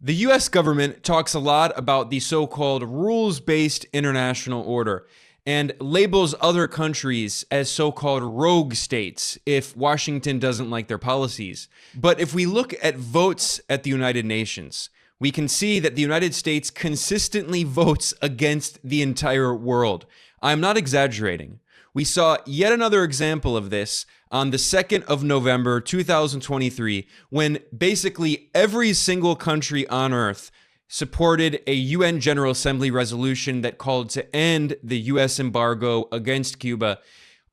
The US government talks a lot about the so-called rules-based international order and labels other countries as so-called rogue states if Washington doesn't like their policies. But if we look at votes at the United Nations, we can see that the United States consistently votes against the entire world. I'm not exaggerating. We saw yet another example of this on the 2nd of November, 2023, when basically every single country on Earth supported a UN General Assembly resolution that called to end the US embargo against Cuba.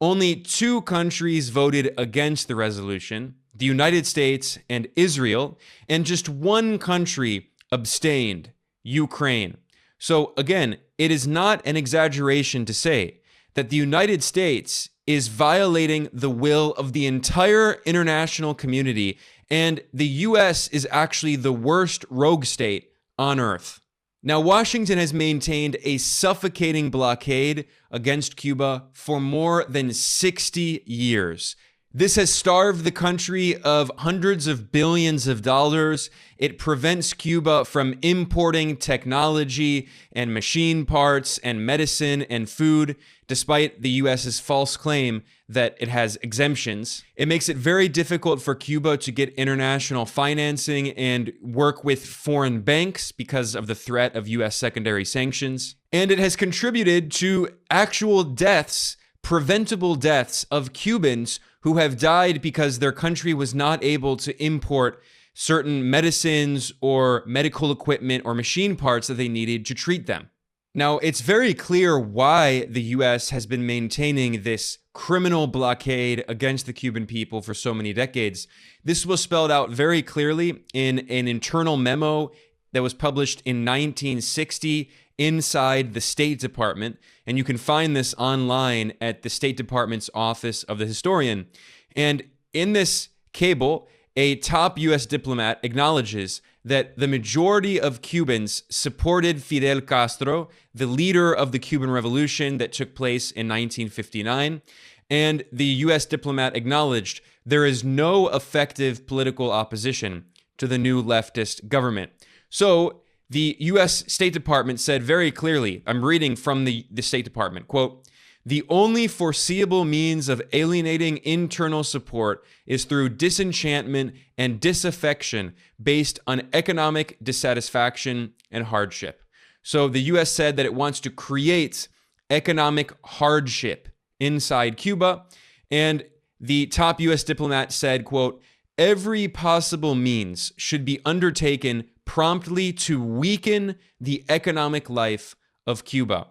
Only 2 countries voted against the resolution, the United States and Israel, and just 1 country abstained, Ukraine. So again, it is not an exaggeration to say that the United States is violating the will of the entire international community, and the US is actually the worst rogue state on Earth. Now, Washington has maintained a suffocating blockade against Cuba for more than 60 years. This has starved the country of hundreds of billions of dollars. It prevents Cuba from importing technology and machine parts and medicine and food, despite the US's false claim that it has exemptions. It makes it very difficult for Cuba to get international financing and work with foreign banks because of the threat of US secondary sanctions. And it has contributed to actual deaths, preventable deaths of Cubans who have died because their country was not able to import certain medicines or medical equipment or machine parts that they needed to treat them. Now, it's very clear why the US has been maintaining this criminal blockade against the Cuban people for so many decades. This was spelled out very clearly in an internal memo that was published in 1960 inside the State Department, and you can find this online at the State Department's Office of the Historian. And in this cable, a top US diplomat acknowledges that the majority of Cubans supported Fidel Castro, the leader of the Cuban Revolution that took place in 1959. And the US diplomat acknowledged there is no effective political opposition to the new leftist government. So the US State Department said very clearly, I'm reading from the State Department, quote, "The only foreseeable means of alienating internal support is through disenchantment and disaffection based on economic dissatisfaction and hardship." So the US said that it wants to create economic hardship inside Cuba. And the top US diplomat said, quote, "Every possible means should be undertaken promptly to weaken the economic life of Cuba."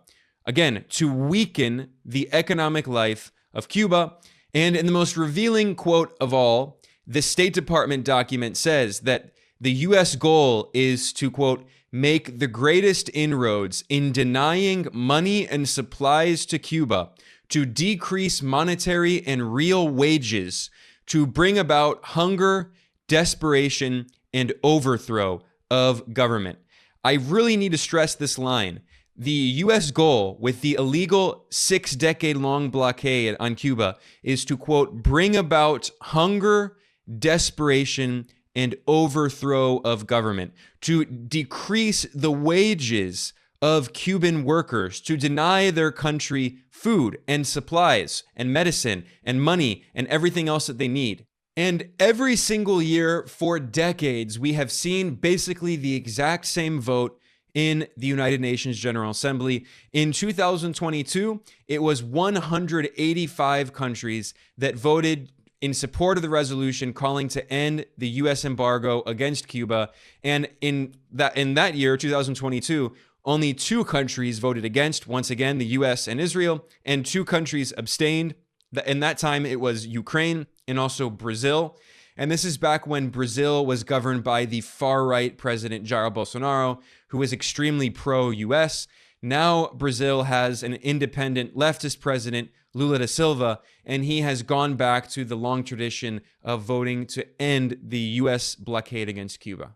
Again, to weaken the economic life of Cuba. And in the most revealing quote of all, the State Department document says that the US goal is to, quote, "make the greatest inroads in denying money and supplies to Cuba, to decrease monetary and real wages, to bring about hunger, desperation, and overthrow of government." I really need to stress this line. The US goal with the illegal 6-decade-long blockade on Cuba is to, quote, "bring about hunger, desperation, and overthrow of government," to decrease the wages of Cuban workers, to deny their country food and supplies and medicine and money and everything else that they need. And every single year for decades, we have seen basically the exact same vote in the United Nations General Assembly. In 2022, it was 185 countries that voted in support of the resolution calling to end the US embargo against Cuba. And in that year, 2022, only 2 countries voted against, once again, the US and Israel, and 2 countries abstained. In that time, it was Ukraine and also Brazil. And this is back when Brazil was governed by the far-right president Jair Bolsonaro, who was extremely pro-US. Now Brazil has an independent leftist president, Lula da Silva, and he has gone back to the long tradition of voting to end the US blockade against Cuba.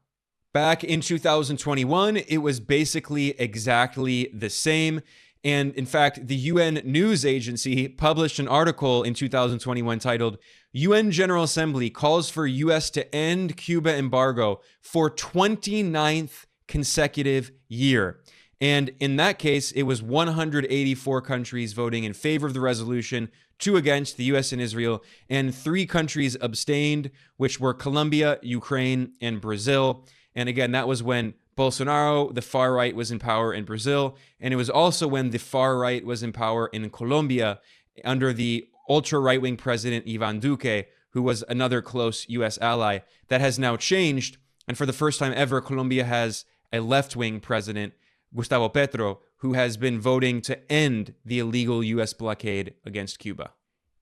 Back in 2021, it was basically exactly the same. And in fact, the UN news agency published an article in 2021 titled, UN General Assembly calls for US to end Cuba embargo for 29th consecutive year. And in that case, it was 184 countries voting in favor of the resolution, 2 against, the US and Israel, and 3 countries abstained, which were Colombia, Ukraine, and Brazil. And again, that was when Bolsonaro, the far right, was in power in Brazil. And it was also when the far right was in power in Colombia under the ultra right-wing president Ivan Duque, who was another close US ally. That has now changed. And for the first time ever, Colombia has a left-wing president, Gustavo Petro, who has been voting to end the illegal US blockade against Cuba.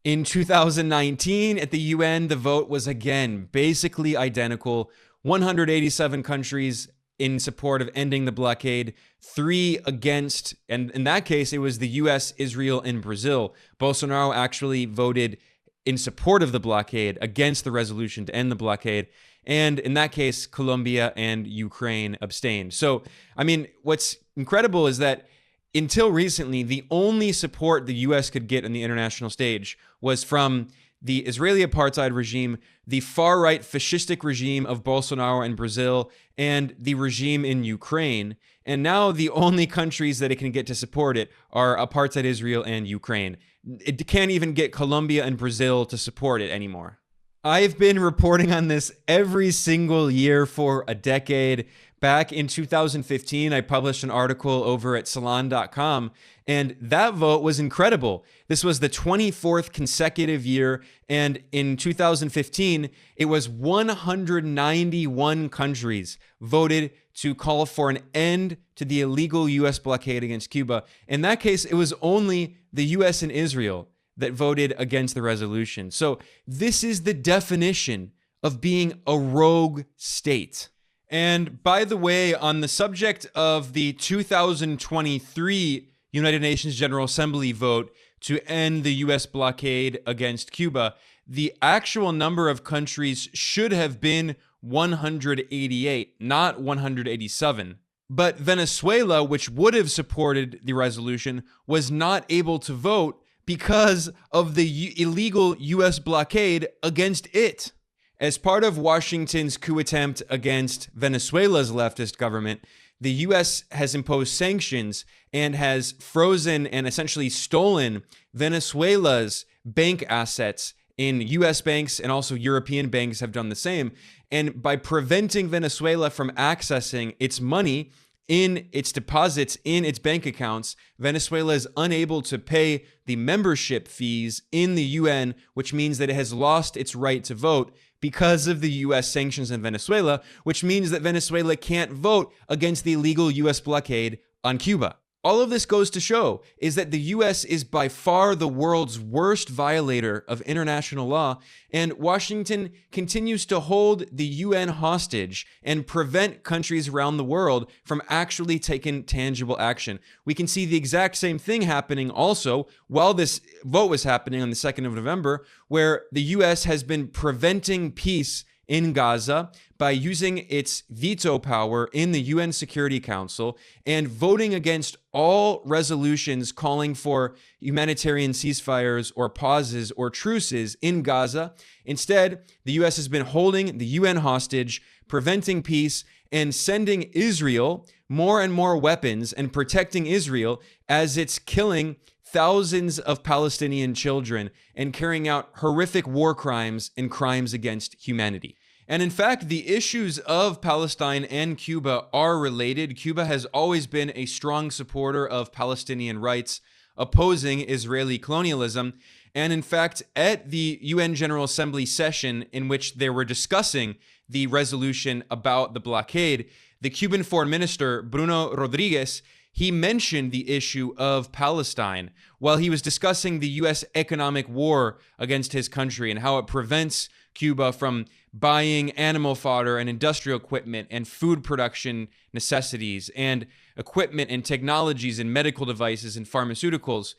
In 2019, at the UN, the vote was again basically identical. 187 countries in support of ending the blockade, 3 against, and in that case, it was the US, Israel, and Brazil. Bolsonaro actually voted in support of the blockade against the resolution to end the blockade. And in that case, Colombia and Ukraine abstained. So, I mean, what's incredible is that until recently, the only support the US could get on the international stage was from the Israeli apartheid regime, the far-right fascistic regime of Bolsonaro in Brazil, and the regime in Ukraine. And now the only countries that it can get to support it are apartheid Israel and Ukraine. It can't even get Colombia and Brazil to support it anymore. I've been reporting on this every single year for a decade. Back in 2015, I published an article over at salon.com, and that vote was incredible. This was the 24th consecutive year, and in 2015, it was 191 countries voted to call for an end to the illegal US blockade against Cuba. In that case, it was only the US and Israel that voted against the resolution. So this is the definition of being a rogue state. And by the way, on the subject of the 2023 United Nations General Assembly vote to end the US blockade against Cuba, the actual number of countries should have been 188, not 187. But Venezuela, which would have supported the resolution, was not able to vote because of the illegal US blockade against it. As part of Washington's coup attempt against Venezuela's leftist government, the US has imposed sanctions and has frozen and essentially stolen Venezuela's bank assets in US banks, and also European banks have done the same. And by preventing Venezuela from accessing its money in its deposits in its bank accounts, Venezuela is unable to pay the membership fees in the UN, which means that it has lost its right to vote because of the US sanctions in Venezuela, which means that Venezuela can't vote against the illegal US blockade on Cuba. All of this goes to show is that the US is by far the world's worst violator of international law, and Washington continues to hold the UN hostage and prevent countries around the world from actually taking tangible action. We can see the exact same thing happening also while this vote was happening on the 2nd of November, where the US has been preventing peace in Gaza by using its veto power in the UN Security Council and voting against all resolutions calling for humanitarian ceasefires or pauses or truces in Gaza. Instead, the US has been holding the UN hostage, preventing peace, and sending Israel more and more weapons and protecting Israel as it's killing thousands of Palestinian children and carrying out horrific war crimes and crimes against humanity. And in fact, the issues of Palestine and Cuba are related. Cuba has always been a strong supporter of Palestinian rights, opposing Israeli colonialism. And in fact, at the UN General Assembly session in which they were discussing the resolution about the blockade, the Cuban Foreign Minister, Bruno Rodriguez, he mentioned the issue of Palestine while he was discussing the U.S. economic war against his country and how it prevents Cuba from buying animal fodder and industrial equipment and food production necessities and equipment and technologies and medical devices and pharmaceuticals.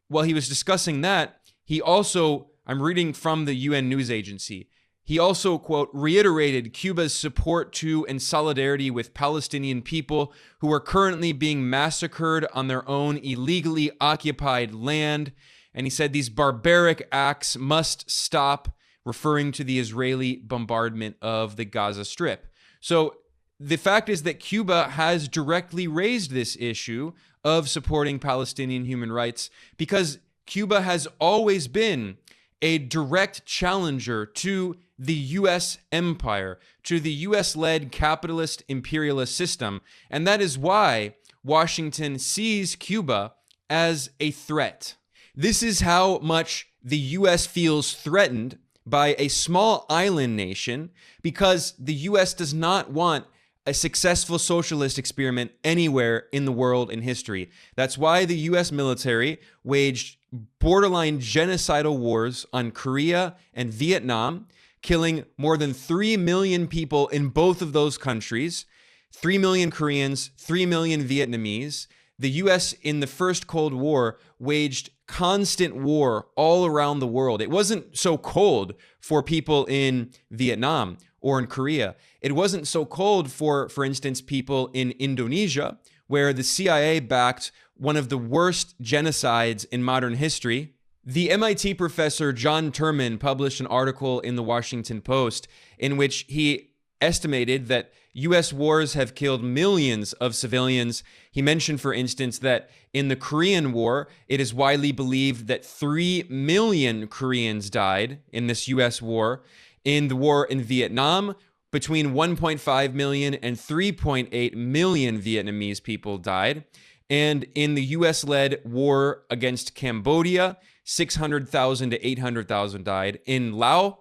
While he was discussing that, he also, I'm reading from the UN news agency, he also, quote, reiterated Cuba's support to and solidarity with Palestinian people who are currently being massacred on their own illegally occupied land. And he said these barbaric acts must stop. referring to the Israeli bombardment of the Gaza Strip. So the fact is that Cuba has directly raised this issue of supporting Palestinian human rights because Cuba has always been a direct challenger to the U.S. empire, to the U.S.-led capitalist imperialist system. And that is why Washington sees Cuba as a threat. This is how much the U.S. feels threatened by a small island nation because the U.S. does not want a successful socialist experiment anywhere in the world in history. That's why the U.S. military waged borderline genocidal wars on Korea and Vietnam, killing more than 3 million people in both of those countries, 3 million Koreans, 3 million Vietnamese. The U.S. in the first Cold War waged constant war all around the world. It wasn't so cold for people in Vietnam or in Korea. It wasn't so cold for instance, people in Indonesia, where the CIA backed one of the worst genocides in modern history. The MIT professor John Turman published an article in the Washington Post in which he estimated that U.S. wars have killed millions of civilians. He mentioned, for instance, that in the Korean War, it is widely believed that 3 million Koreans died in this U.S. war. In the war in Vietnam, between 1.5 million and 3.8 million Vietnamese people died. And in the U.S.-led war against Cambodia, 600,000 to 800,000 died. In Laos,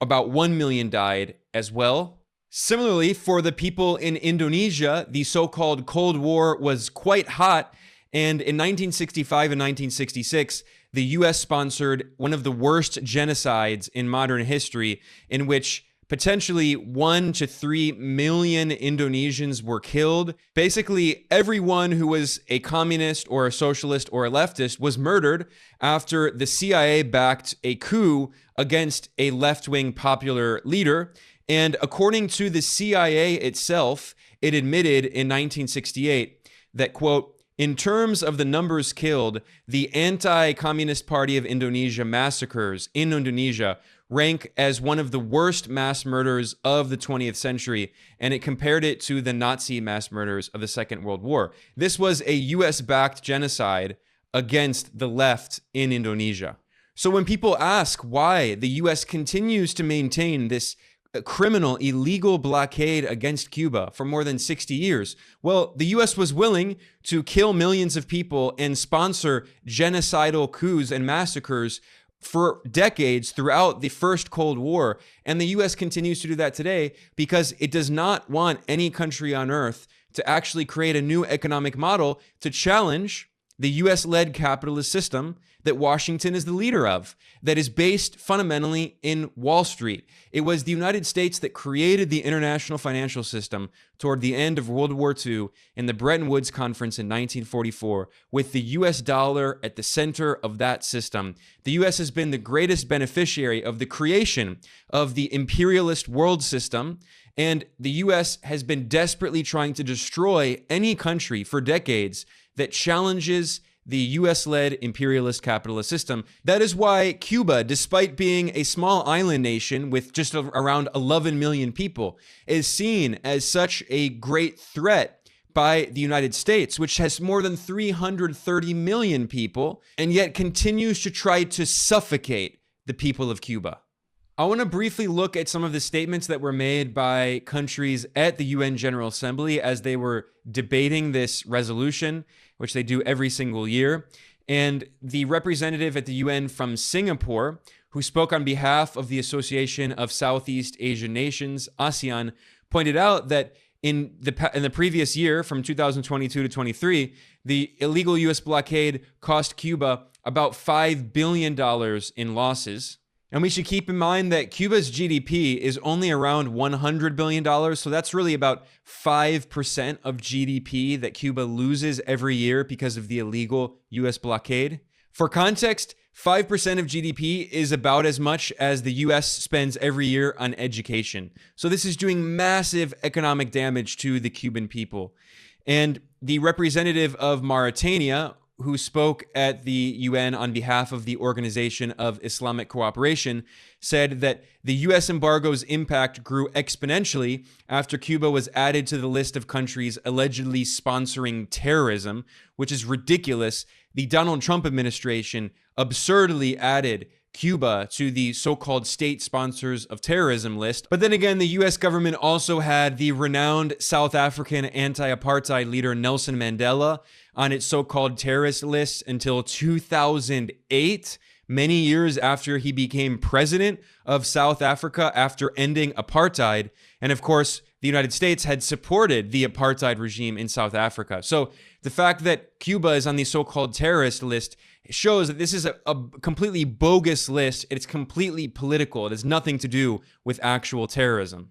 about 1 million died as well. Similarly, for the people in Indonesia, the so-called Cold War was quite hot. And in 1965 and 1966, the U.S. sponsored one of the worst genocides in modern history, in which potentially 1 to 3 million Indonesians were killed. Basically, everyone who was a communist or a socialist or a leftist was murdered after the CIA backed a coup against a left-wing popular leader. And according to the CIA itself, it admitted in 1968 that, quote, in terms of the numbers killed, the anti-Communist Party of Indonesia massacres in Indonesia rank as one of the worst mass murders of the 20th century, and it compared it to the Nazi mass murders of the Second World War. This was a US-backed genocide against the left in Indonesia. So when people ask why the US continues to maintain this criminal, illegal blockade against Cuba for more than 60 years, well, the US was willing to kill millions of people and sponsor genocidal coups and massacres for decades throughout the first Cold War. And the US continues to do that today because it does not want any country on earth to actually create a new economic model to challenge the US-led capitalist system that Washington is the leader of, that is based fundamentally in Wall Street. It was the United States that created the international financial system toward the end of World War II in the Bretton Woods Conference in 1944, with the US dollar at the center of that system. The US has been the greatest beneficiary of the creation of the imperialist world system, and the US has been desperately trying to destroy any country for decades that challenges the US-led imperialist capitalist system. That is why Cuba, despite being a small island nation with just around 11 million people, is seen as such a great threat by the United States, which has more than 330 million people, and yet continues to try to suffocate the people of Cuba. I want to briefly look at some of the statements that were made by countries at the UN General Assembly as they were debating this resolution, which they do every single year. And the representative at the UN from Singapore, who spoke on behalf of the Association of Southeast Asian Nations, ASEAN, pointed out that in the previous year, from 2022 to 23, the illegal US blockade cost Cuba about $5 billion in losses. And we should keep in mind that Cuba's GDP is only around $100 billion. So that's really about 5% of GDP that Cuba loses every year because of the illegal US blockade. For context, 5% of GDP is about as much as the US spends every year on education. So this is doing massive economic damage to the Cuban people. And the representative of Mauritania, who spoke at the UN on behalf of the Organization of Islamic Cooperation, said that the US embargo's impact grew exponentially after Cuba was added to the list of countries allegedly sponsoring terrorism, which is ridiculous. The Donald Trump administration absurdly added Cuba to the so-called state sponsors of terrorism list. But then again, the US government also had the renowned South African anti-apartheid leader Nelson Mandela on its so-called terrorist list until 2008, many years after he became president of South Africa after ending apartheid. And of course, the United States had supported the apartheid regime in South Africa. So the fact that Cuba is on the so-called terrorist list shows that this is a completely bogus list. It's completely political. It has nothing to do with actual terrorism.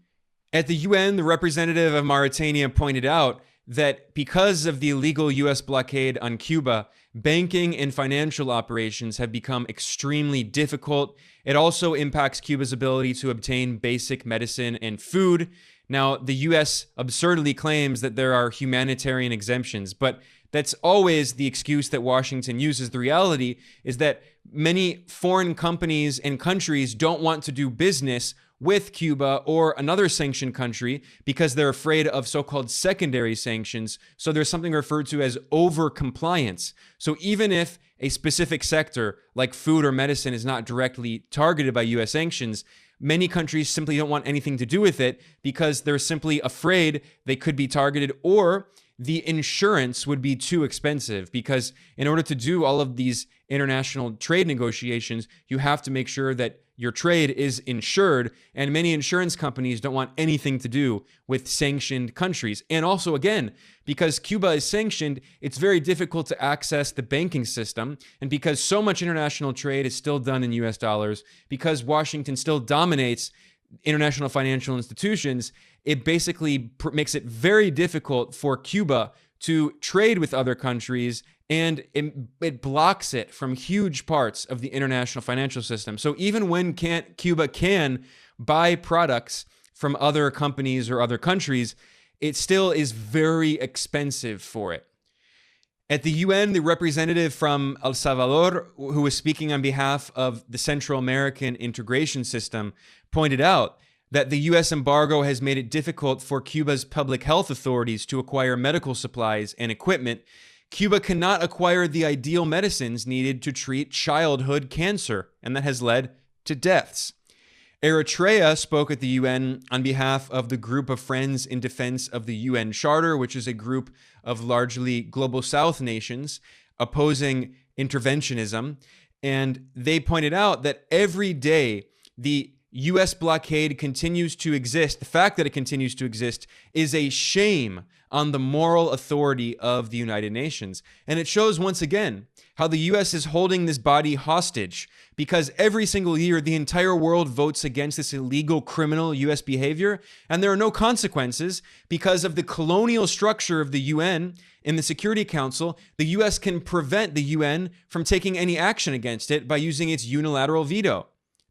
At the UN, the representative of Mauritania pointed out that because of the illegal US blockade on Cuba, banking and financial operations have become extremely difficult. It also impacts Cuba's ability to obtain basic medicine and food. Now, the US absurdly claims that there are humanitarian exemptions, but that's always the excuse that Washington uses. The reality is that many foreign companies and countries don't want to do business with Cuba or another sanctioned country because they're afraid of so-called secondary sanctions. So there's something referred to as over-compliance. So even if a specific sector like food or medicine is not directly targeted by US sanctions, many countries simply don't want anything to do with it because they're simply afraid they could be targeted, or the insurance would be too expensive, because in order to do all of these international trade negotiations, you have to make sure that your trade is insured, and many insurance companies don't want anything to do with sanctioned countries. And also, again, because Cuba is sanctioned, it's very difficult to access the banking system, and because so much international trade is still done in US dollars, because Washington still dominates international financial institutions, it basically makes it very difficult for Cuba to trade with other countries, and it blocks it from huge parts of the international financial system. So even when Cuba can buy products from other companies or other countries, it still is very expensive for it. At the UN, the representative from El Salvador, who was speaking on behalf of the Central American integration system, pointed out that the US embargo has made it difficult for Cuba's public health authorities to acquire medical supplies and equipment. Cuba cannot acquire the ideal medicines needed to treat childhood cancer, and that has led to deaths. Eritrea spoke at the UN on behalf of the Group of Friends in Defense of the UN Charter, which is a group of largely Global South nations opposing interventionism. And they pointed out that every day the US blockade continues to exist. The fact that it continues to exist is a shame on the moral authority of the United Nations. And it shows once again how the US is holding this body hostage, because every single year the entire world votes against this illegal criminal US behavior, and there are no consequences because of the colonial structure of the UN. In the Security Council, the US can prevent the UN from taking any action against it by using its unilateral veto.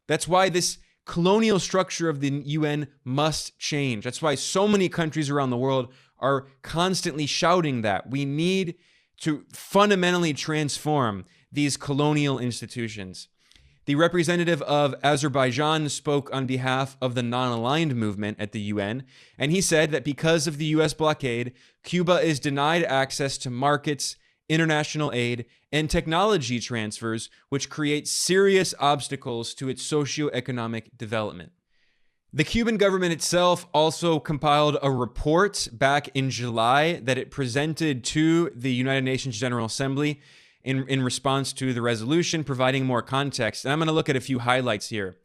That's why this colonial structure of the UN must change. That's why so many countries around the world are constantly shouting that we need to fundamentally transform these colonial institutions. The representative of Azerbaijan spoke on behalf of the non-aligned movement at the UN, and he said that because of the US blockade, Cuba is denied access to markets, international aid, and technology transfers, which create serious obstacles to its socioeconomic development. The Cuban government itself also compiled a report back in July that it presented to the United Nations General Assembly in response to the resolution, providing more context. And I'm going to look at a few highlights here.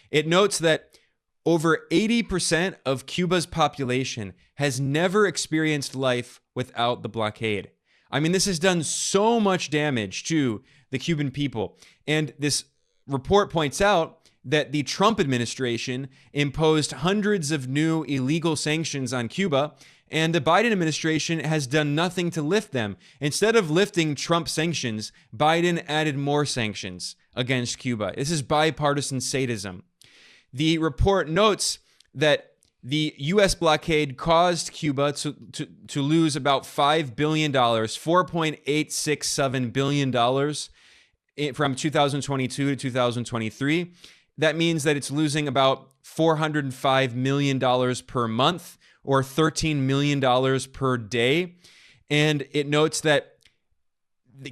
It notes that over 80% of Cuba's population has never experienced life without the blockade. I mean, this has done so much damage to the Cuban people. And this report points out that the Trump administration imposed hundreds of new illegal sanctions on Cuba, and the Biden administration has done nothing to lift them. Instead of lifting Trump sanctions, Biden added more sanctions against Cuba. This is bipartisan sadism. The report notes that The U.S. blockade caused Cuba to lose about $5 billion, $4.867 billion from 2022 to 2023. That means that it's losing about $405 million per month, or $13 million per day. And it notes that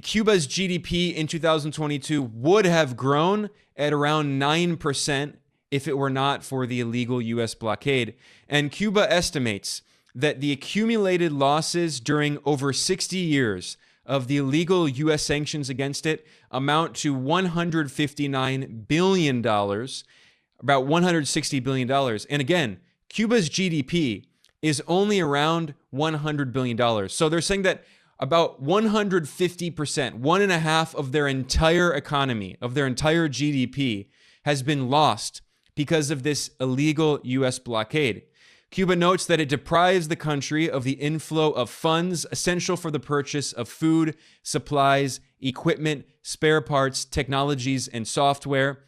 Cuba's GDP in 2022 would have grown at around 9% if it were not for the illegal U.S. blockade. And Cuba estimates that the accumulated losses during over 60 years of the illegal U.S. sanctions against it amount to $159 billion, about $160 billion. And again, Cuba's GDP is only around $100 billion. So they're saying that about 150%, one and a half of their entire economy, of their entire GDP, has been lost because of this illegal U.S. blockade. Cuba notes that it deprives the country of the inflow of funds essential for the purchase of food, supplies, equipment, spare parts, technologies, and software.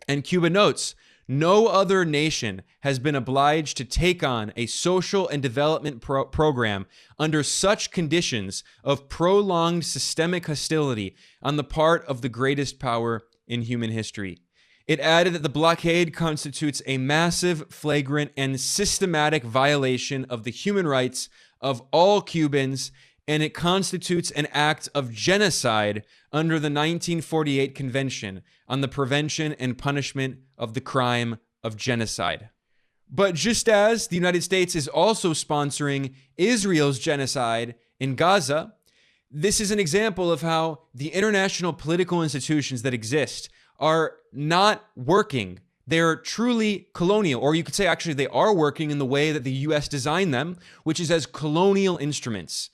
And Cuba notes, no other nation has been obliged to take on a social and development program under such conditions of prolonged systemic hostility on the part of the greatest power in human history. It added that the blockade constitutes a massive, flagrant, and systematic violation of the human rights of all Cubans, and it constitutes an act of genocide under the 1948 Convention on the Prevention and Punishment of the Crime of Genocide. But just as the United States is also sponsoring Israel's genocide in Gaza, this is an example of how the international political institutions that exist are not working. They're truly colonial, or you could say actually they are working in the way that the U.S. designed them, which is as colonial instruments.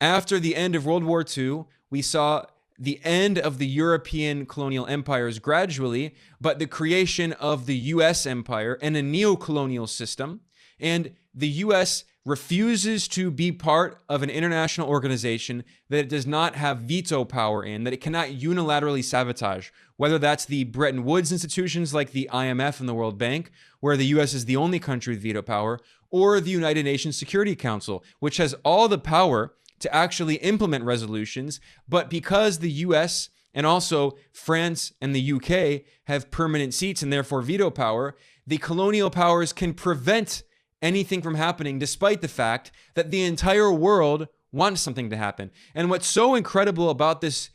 After the end of World War II, we saw the end of the European colonial empires gradually, but the creation of the U.S. empire and a neo-colonial system. And the U.S. refuses to be part of an international organization that it does not have veto power in, that it cannot unilaterally sabotage, whether that's the Bretton Woods institutions like the IMF and the World Bank, where the U.S. is the only country with veto power, or the United Nations Security Council, which has all the power to actually implement resolutions, but because the US and also France and the UK have permanent seats and therefore veto power, the colonial powers can prevent anything from happening, despite the fact that the entire world wants something to happen. And what's so incredible about this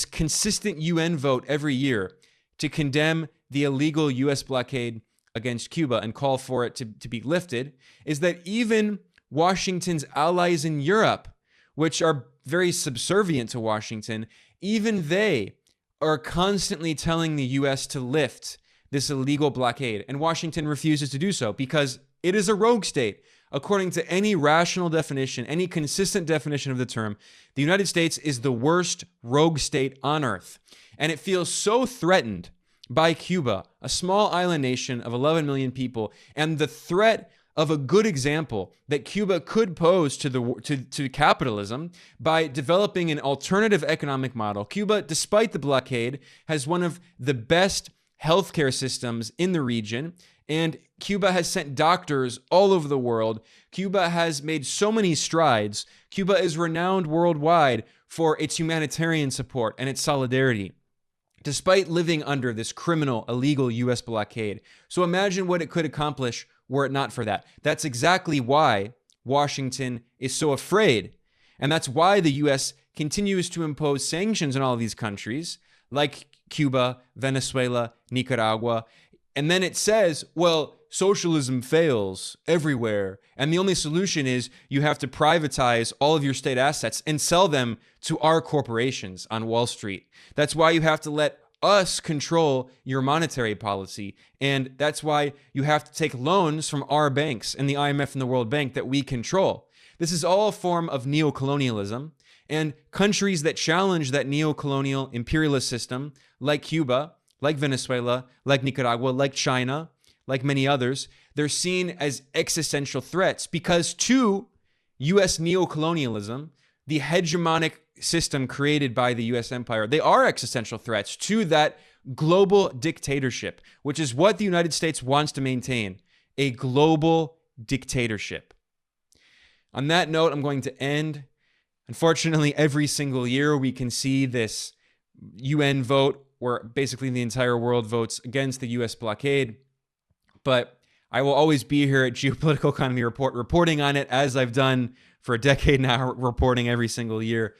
consistent UN vote every year to condemn the illegal US blockade against Cuba and call for it to be lifted is that even Washington's allies in Europe, which are very subservient to Washington, even they are constantly telling the U.S. to lift this illegal blockade. And Washington refuses to do so because it is a rogue state. According to any rational definition, any consistent definition of the term, the United States is the worst rogue state on earth. And it feels so threatened by Cuba, a small island nation of 11 million people, and the threat of a good example that Cuba could pose to capitalism by developing an alternative economic model. Cuba, despite the blockade, has one of the best healthcare systems in the region, and Cuba has sent doctors all over the world. Cuba has made so many strides. Cuba is renowned worldwide for its humanitarian support and its solidarity, despite living under this criminal, illegal U.S. blockade. So imagine what it could accomplish were it not for that. That's exactly why Washington is so afraid. And that's why the U.S. continues to impose sanctions on all of these countries, like Cuba, Venezuela, Nicaragua. And then it says, well, socialism fails everywhere. And the only solution is you have to privatize all of your state assets and sell them to our corporations on Wall Street. That's why you have to let us control your monetary policy. And that's why you have to take loans from our banks and the IMF and the World Bank that we control. This is all a form of neocolonialism. And countries that challenge that neocolonial imperialist system, like Cuba, like Venezuela, like Nicaragua, like China, like many others, they're seen as existential threats because to U.S. neocolonialism, the hegemonic system created by the U.S. empire, they are existential threats to that global dictatorship, which is what the United States wants to maintain, a global dictatorship. On that note, I'm going to end. Unfortunately, every single year we can see this UN vote where basically the entire world votes against the US blockade. But I will always be here at Geopolitical Economy Report reporting on it, as I've done for a decade now, reporting every single year.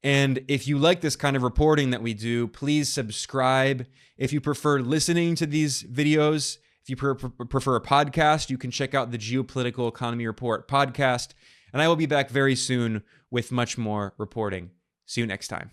And if you like this kind of reporting that we do, please subscribe. If you prefer listening to these videos, if you prefer a podcast, you can check out the Geopolitical Economy Report podcast. And I will be back very soon with much more reporting. See you next time.